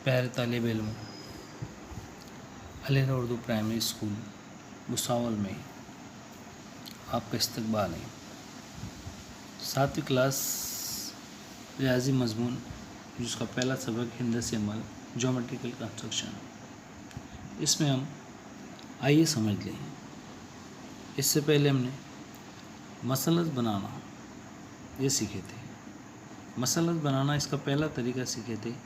प्यारे तालिब इल्म, अल Urdu primary school Bhusawal में आपका इस्तकबाल है। 7वीं क्लास रियाजी मजमून जिसका पहला सबक हिंदसी अमल ज्योमेट्रिकल कंस्ट्रक्शन, इसमें हम आइए समझ लें। इससे पहले हमने मसलस बनाना ये सीखे थे। मसलस बनाना इसका पहला तरीका सीखे थे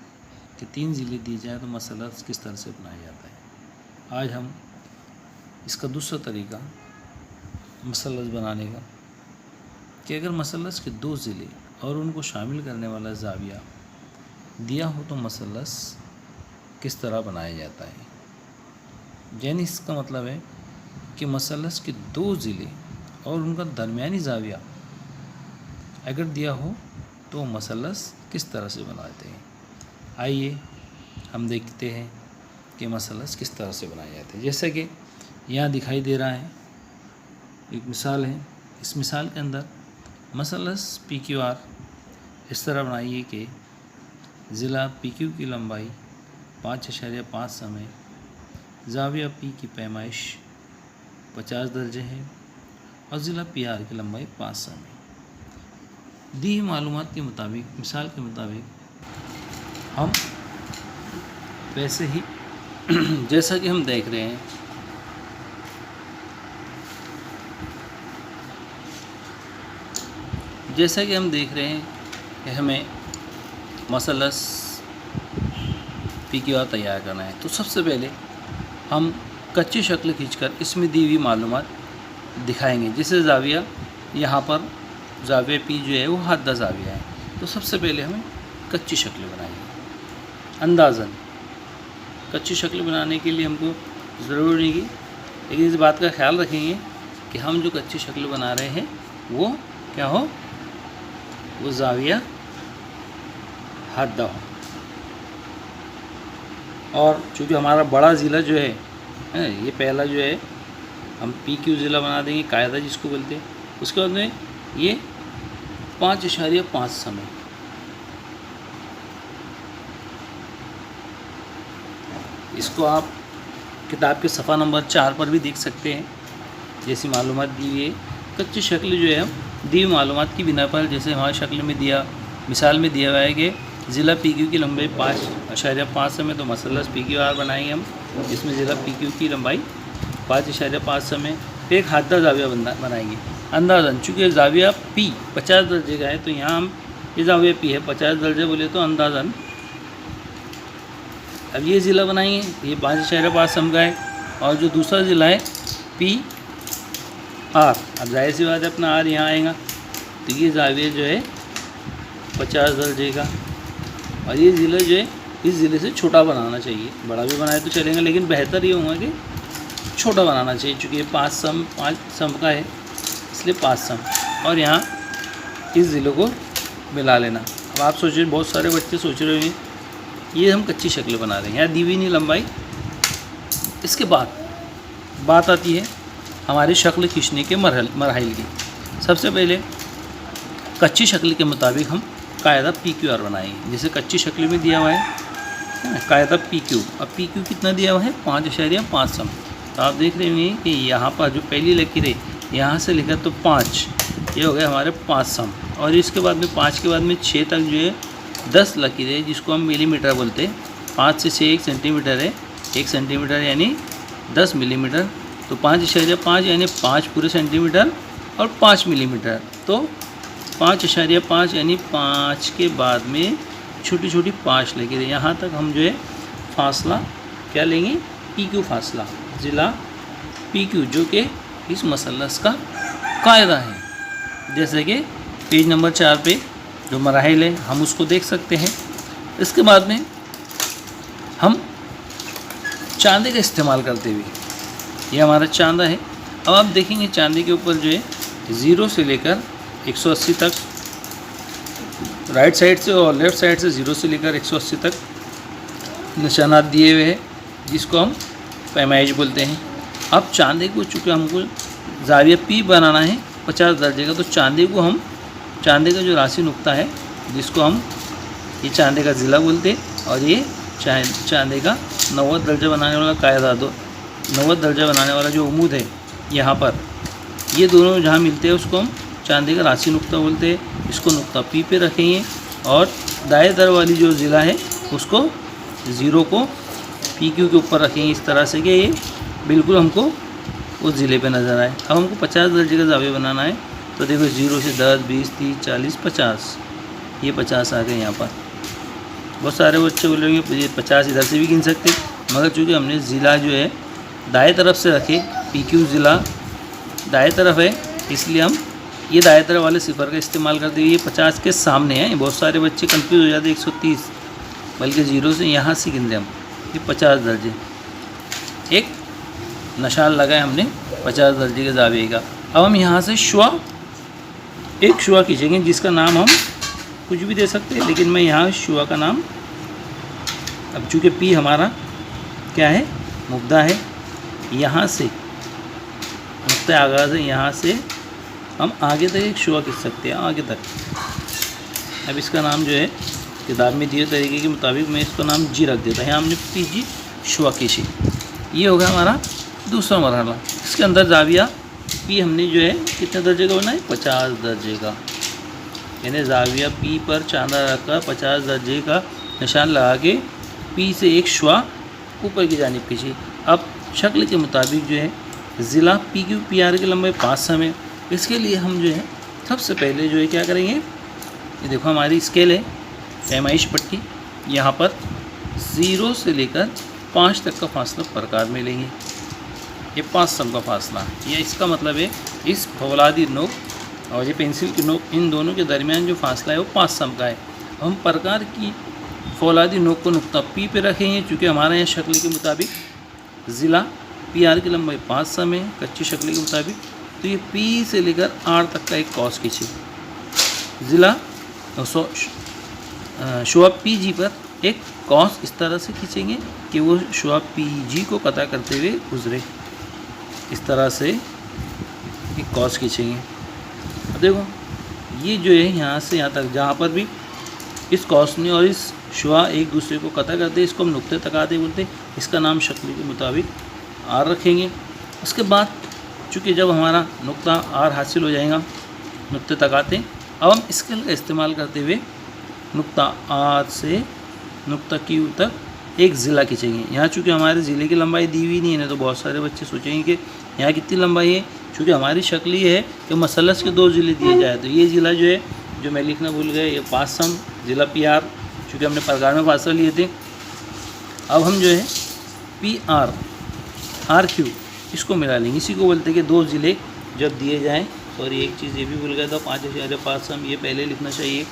कि 3 ज़िले दी जाए तो मसलस किस तरह से बनाया जाता है। आज हम इसका दूसरा तरीका मसलस बनाने का कि अगर मसलस के 2 ज़िले और उनको शामिल करने वाला ज़ाविया दिया हो तो मसलस किस तरह बनाया जाता है। यानी इसका मतलब है कि मसलस के 2 ज़िले और उनका दरमियानी ज़ाविया अगर दिया हो तो मसलस किस तरह से बनाते हैं। आइए हम देखते हैं कि मसलस किस तरह से बनाए जाते हैं। जैसे कि यहाँ दिखाई दे रहा है, एक मिसाल है। इस मिसाल के अंदर मसलस PQR इस तरह बनाइए कि ज़िला PQ की लंबाई 5.5 समय, ज़ाविया P की पैमाइश 50 दर्जे है और ज़िला PR की लंबाई 5 समय। दी मालूमात के मुताबिक, मिसाल के मुताबिक हम वैसे ही जैसा कि हम देख रहे हैं, कि हमें मसलस PQR तैयार करना है। तो सबसे पहले हम कच्ची शक्ल खींचकर इसमें दी हुई मालूमात दिखाएंगे। जैसे ज़ाविया, यहाँ पर ज़ाविया P जो है वो हद्दा ज़ाविया है। तो सबसे पहले हमें कच्ची शक्ल बनाएंगे। अंदाज़न कच्ची शक्ल बनाने के लिए हमको ज़रूरी नहीं, लेकिन इस बात का ख्याल रखेंगे कि हम जो कच्ची शक्ल बना रहे हैं वो क्या हो, वो ज़ाविया हद्दा हो। और चूँकि हमारा बड़ा ज़िला जो है ये पहला जो है हम PQ ज़िला बना देंगे, कायदा जिसको बोलते हैं। उसके बाद में ये 5.5 समय, इसको आप किताब के सफ़ा नंबर 4 पर भी देख सकते हैं। जैसी मालूमात दी हुई है, कच्ची शक्ल जो है हम दी हुई मालूमात की बिना पर, जैसे हमारी शक्ल में दिया, मिसाल में दिया हुआ है कि ज़िला PQ की लंबाई 5.5 समय, तो मसलस PQR बनाएंगे हम। इसमें ज़िला PQ की लंबाई 5.5 समय, फिर एक हद्दा ज़ाविया बनाएंगे अंदाज़न। चूँकि ज़ाविया P 50 दर्जे का है, तो यहाँ हम ये ज़ाविया P है 50 दर्जे बोले तो अंदाज़न अब ये ज़िला बनाएंगे, ये 5.5 सम का है। और जो दूसरा ज़िला है PR, अब जाहिर सी बात है अपना R यहाँ आएगा, तो ये ज़ाविया जो है 50 दर्जे का। और ये ज़िला जो है इस ज़िले से छोटा बनाना चाहिए। बड़ा भी बनाए तो चलेगा, लेकिन बेहतर ये होगा कि छोटा बनाना चाहिए। चूँकि ये 5 सम का है, इसलिए 5 सम। और यहाँ इस ज़िले को मिला लेना। अब आप सोचिए, बहुत सारे बच्चे सोच रहे होंगे ये हम कच्ची शक्ल बना रहे हैं, यहाँ दी हुई नहीं लंबाई। इसके बाद बात आती है हमारी शक्ल खींचने के मरहल की। सबसे पहले कच्ची शक्ल के मुताबिक हम कायदा PQR बनाएंगे। जैसे कच्ची शक्ल में दिया हुआ है कायदा PQ। अब PQ कितना दिया हुआ है 5.5 सम। तो आप देख रहे होंगे कि यहाँ पर जो पहली लकीर है यहाँ से लेकर तो 5, ये हो गया हमारे 5 सम। और इसके बाद में 5 के बाद में 6 तक जो है 10 लकीर है, जिसको हम मिलीमीटर बोलते हैं। 5 से 6 1 सेंटीमीटर है, 1 सेंटीमीटर यानी 10 मिलीमीटर। तो 5.5 यानी 5 पूरे सेंटीमीटर और 5 मिलीमीटर। तो 5.5 यानी 5 के बाद में छोटी छोटी 5 लकीर है। यहाँ तक हम जो है फासला क्या लेंगे, PQ फासला, ज़िला PQ, जो कि इस मसलस का कायदा है। जैसे कि पेज नंबर 4 पे जो मराहिल है हम उसको देख सकते हैं। इसके बाद में हम चांदे का इस्तेमाल करते हुए, ये हमारा चांदा है। अब आप देखेंगे चांदे के ऊपर जो है 0 से लेकर 180 तक, राइट साइड से और लेफ़्ट साइड से 0 से लेकर 180 तक निशानात दिए हुए हैं, जिसको हम पैमाइश बोलते हैं। अब चांदे को चूँकि हमको ज़ाविया P बनाना है 50 दर्जे का, तो चांदे का जो राशि नुक्ता है, जिसको हम ये चांदे का ज़िला बोलते हैं, और ये चांदे का 90 दर्जा बनाने वाला कायदा, 90 दर्जा बनाने वाला जो उमूद है यहाँ पर, ये दोनों जहाँ मिलते हैं उसको हम चांदी का राशि नुक्ता बोलते हैं। इसको नुक्ता पी पे रखेंगे और दाएं दर वाली जो ज़िला है उसको ज़ीरो को पी क्यू के ऊपर रखेंगे इस तरह से कि ये बिल्कुल हमको उस ज़िले पे नज़र आए। अब हमको 50 दर्जे का ज़ाविया बनाना है, तो देखो 0 से 10, 20, 30, 40, 50, ये 50 आ गए यहाँ पर। बहुत सारे बच्चे बोलेंगे ये 50 इधर से भी गिन सकते, मगर चूँकि हमने ज़िला जो है दाएं तरफ से रखे, पी क्यू ज़िला दाएं तरफ है, इसलिए हम ये दाएं तरफ वाले सिफर का इस्तेमाल करते हुए ये 50 के सामने है। बहुत सारे बच्चे कंफ्यूज हो जाते 130, बल्कि 0 से यहाँ से गिनते हम, ये 50 दर्जे। एक निशान लगाए हमने 50 दर्जे के ज़ाविये का। अब हम यहाँ से शुआ, एक शुआ खींचेंगे जिसका नाम हम कुछ भी दे सकते हैं, लेकिन मैं यहाँ शुआ का नाम, अब चूँकि पी हमारा क्या है, मुब्दा है, यहाँ से मुब्दा आगाज़ है, यहाँ से हम आगे तक एक शुआ खींच सकते हैं, आगे तक। अब इसका नाम जो है किताब में दिए तरीके के मुताबिक मैं इसका नाम जी रख देता है। यहाँ हमने पी जी शुआ खींची, ये हो गया हमारा दूसरा मरहला। इसके अंदर ज़ाविया पी हमने जो है कितने दर्जे का बनाया, 50 दर्जे का, यानी ज़ाविया पी पर चांदा रखकर 50 दर्जे का निशान लगा के पी से एक शुआ ऊपर की जानिब खींची। अब शक्ल के मुताबिक जो है ज़िला पी क्यू पी आर की लंबाई 5 सम है। इसके लिए हम जो है सबसे पहले जो है क्या करेंगे, ये देखो हमारी स्केल है, पैमाइश पट्टी, यहाँ पर 0 से लेकर 5 तक का फासला प्रकार में लेंगे। ये 5 सम का फासला, ये इसका मतलब है इस फौलादी नोक और ये पेंसिल की नोक, इन दोनों के दरमियान जो फासला है वो 5 सम का है। हम प्रकार की फौलादी नोक को नुक्ता पी पे रखेंगे, चूँकि हमारे यहाँ शक्ल के मुताबिक ज़िला पी आर की लंबाई 5 सम है कच्ची शक्ल के मुताबिक, तो ये पी से लेकर आर तक का एक कॉस खींचे। ज़िला शुआ पी जी पर एक कॉस इस तरह से खींचेंगे कि वो शुआ पी जी को कता करते हुए गुजरे, इस तरह से एक कॉस खींचेंगे। अब देखो ये जो है यहाँ से यहाँ तक जहाँ पर भी इस कॉस ने और इस शुआ एक दूसरे को कता करते हैं, इसको हम नुक्ते तकाते बोलते हैं। इसका नाम शक्ल के मुताबिक आर रखेंगे। उसके बाद चूँकि जब हमारा नुक्ता आर हासिल हो जाएगा नुक्ते तकाते, अब हम स्केल का इस्तेमाल करते हुए नुक्ता आर से नुक्ता क्यू तक एक ज़िला खींचेंगे। यहाँ चूँकि हमारे ज़िले की लंबाई दी हुई नहीं है, तो बहुत सारे बच्चे सोचेंगे कि यहाँ कितनी लंबाई है। चूँकि हमारी शक्ल ये है कि मसलस के 2 ज़िले दिए जाए, तो ये ज़िला जो है जो मैं लिखना भूल गया, ये 5 सम ज़िला पी आर, चूँकि हमने प्रकार में फासला लिए थे। अब हम जो है पी आर आर क्यू इसको मिला लेंगे, इसी को बोलते हैं कि 2 ज़िले जब दिए जाएँ। और एक चीज़ ये भी भूल गया था, 5 सम ये पहले लिखना चाहिए।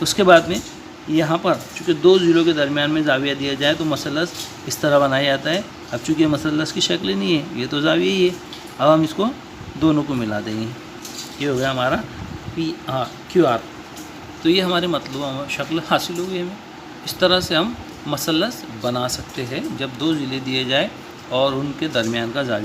उसके बाद में यहाँ पर चूँकि 2 ज़िलों के दरमियान में ज़ाविया दिया जाए तो मसलस इस तरह बनाया जाता है। अब चूँकि मसलस की शक्ल नहीं है, ये तो ज़ाविया ही है, अब हम इसको दोनों को मिला देंगे। ये हो गया हमारा पी आर क्यू आर। तो ये हमारे मतलब शक्ल हासिल हो गई हमें। इस तरह से हम मसलस बना सकते हैं जब 2 ज़िले दिए जाए और उनके दरमियान का ज़ाविया